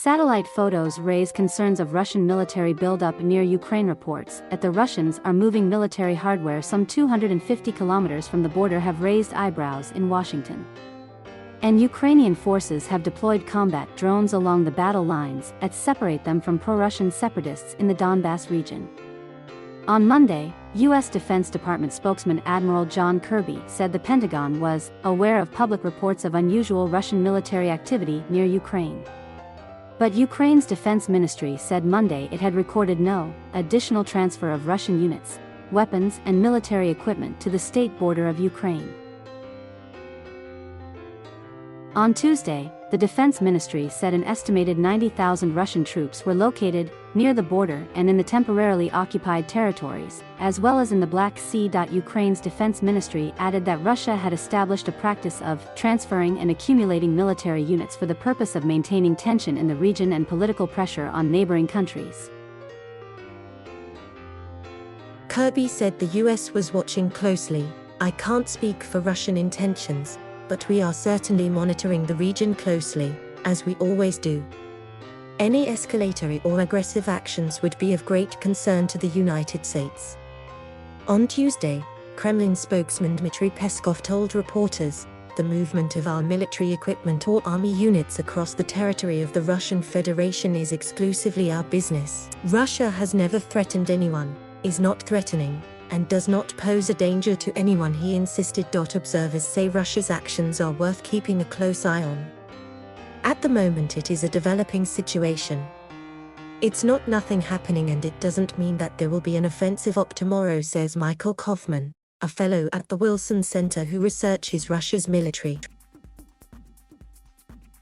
Satellite photos raise concerns of Russian military buildup near Ukraine. Reports that the Russians are moving military hardware some 250 kilometers from the border have raised eyebrows in Washington. And Ukrainian forces have deployed combat drones along the battle lines that separate them from pro-Russian separatists in the Donbas region. On Monday, U.S. Defense Department spokesman Admiral John Kirby said the Pentagon was aware of public reports of unusual Russian military activity near Ukraine. But Ukraine's defense ministry said Monday it had recorded no additional transfer of Russian units, weapons and military equipment to the state border of Ukraine. On Tuesday, the defense ministry said an estimated 90,000 Russian troops were located near the border and in the temporarily occupied territories, as well as in the Black Sea. Ukraine's defense ministry added that Russia had established a practice of transferring and accumulating military units for the purpose of maintaining tension in the region and political pressure on neighboring countries. Kirby said the US was watching closely. "I can't speak for Russian intentions, but we are certainly monitoring the region closely, as we always do. Any escalatory or aggressive actions would be of great concern to the United States." On Tuesday, Kremlin spokesman Dmitry Peskov told reporters, "The movement of our military equipment or army units across the territory of the Russian Federation is exclusively our business. Russia has never threatened anyone, is not threatening, and does not pose a danger to anyone," he insisted. Observers say Russia's actions are worth keeping a close eye on. "At the moment it is a developing situation. It's not nothing happening, and it doesn't mean that there will be an offensive up tomorrow," says Michael Kaufman, a fellow at the Wilson Center who researches Russia's military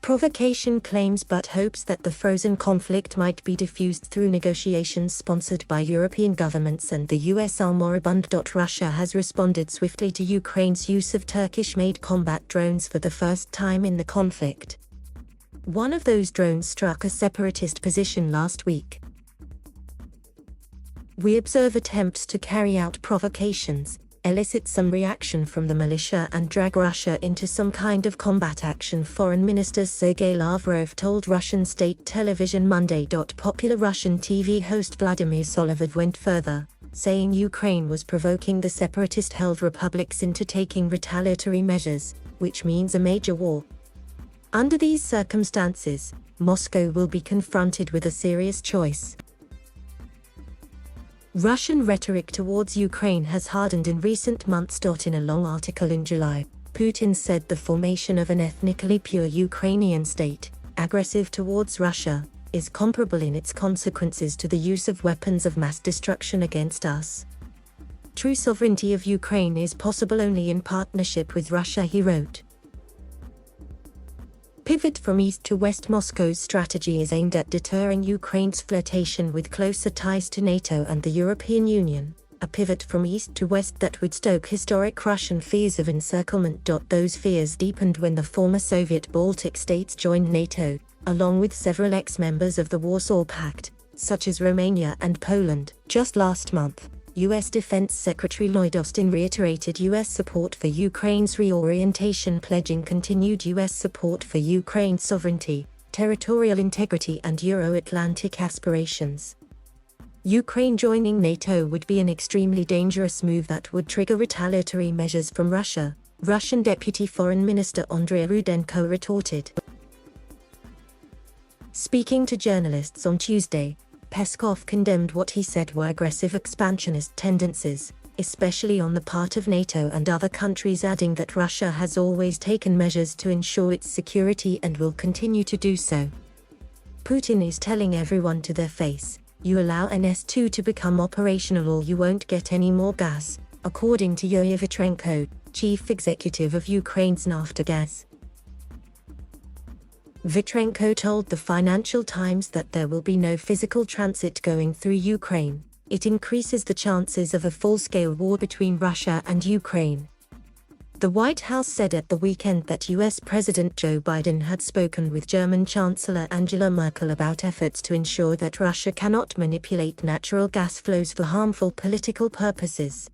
provocation claims, but hopes that the frozen conflict might be diffused through negotiations sponsored by European governments and the US are moribund. Russia has responded swiftly to Ukraine's use of Turkish-made combat drones for the first time in the conflict. One of those drones struck a separatist position last week. "We observe attempts to carry out provocations, elicit some reaction from the militia and drag Russia into some kind of combat action," Foreign Minister Sergei Lavrov told Russian state television Monday. Popular Russian TV host Vladimir Solovyev went further, saying Ukraine was provoking the separatist-held republics into taking retaliatory measures, which means a major war. "Under these circumstances, Moscow will be confronted with a serious choice." Russian rhetoric towards Ukraine has hardened in recent months. In a long article in July, Putin said the formation of an ethnically pure Ukrainian state, aggressive towards Russia, is comparable in its consequences to the use of weapons of mass destruction against us. "True sovereignty of Ukraine is possible only in partnership with Russia," he wrote. Pivot from east to west. Moscow's strategy is aimed at deterring Ukraine's flirtation with closer ties to NATO and the European Union, a pivot from east to west that would stoke historic Russian fears of encirclement. Those fears deepened when the former Soviet Baltic states joined NATO, along with several ex-members of the Warsaw Pact, such as Romania and Poland. Just last month, U.S. Defense Secretary Lloyd Austin reiterated U.S. support for Ukraine's reorientation, pledging continued U.S. support for Ukraine's sovereignty, territorial integrity and Euro-Atlantic aspirations. Ukraine joining NATO would be an extremely dangerous move that would trigger retaliatory measures from Russia, Russian Deputy Foreign Minister Andrei Rudenko retorted. Speaking to journalists on Tuesday, Peskov condemned what he said were aggressive expansionist tendencies, especially on the part of NATO and other countries, adding that Russia has always taken measures to ensure its security and will continue to do so. "Putin is telling everyone to their face, you allow NS2 to become operational or you won't get any more gas," according to Yuria Vitrenko, chief executive of Ukraine's Naftogaz. Vitrenko told the Financial Times that there will be no physical transit going through Ukraine. "It increases the chances of a full-scale war between Russia and Ukraine." The White House said at the weekend that U.S. President Joe Biden had spoken with German Chancellor Angela Merkel about efforts to ensure that Russia cannot manipulate natural gas flows for harmful political purposes.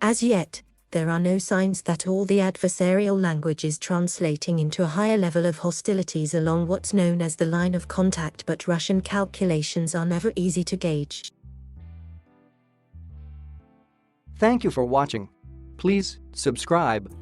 As yet, There are no signs that all the adversarial language is translating into a higher level of hostilities along what's known as the line of contact, but Russian calculations are never easy to gauge. Thank you for watching. Please subscribe.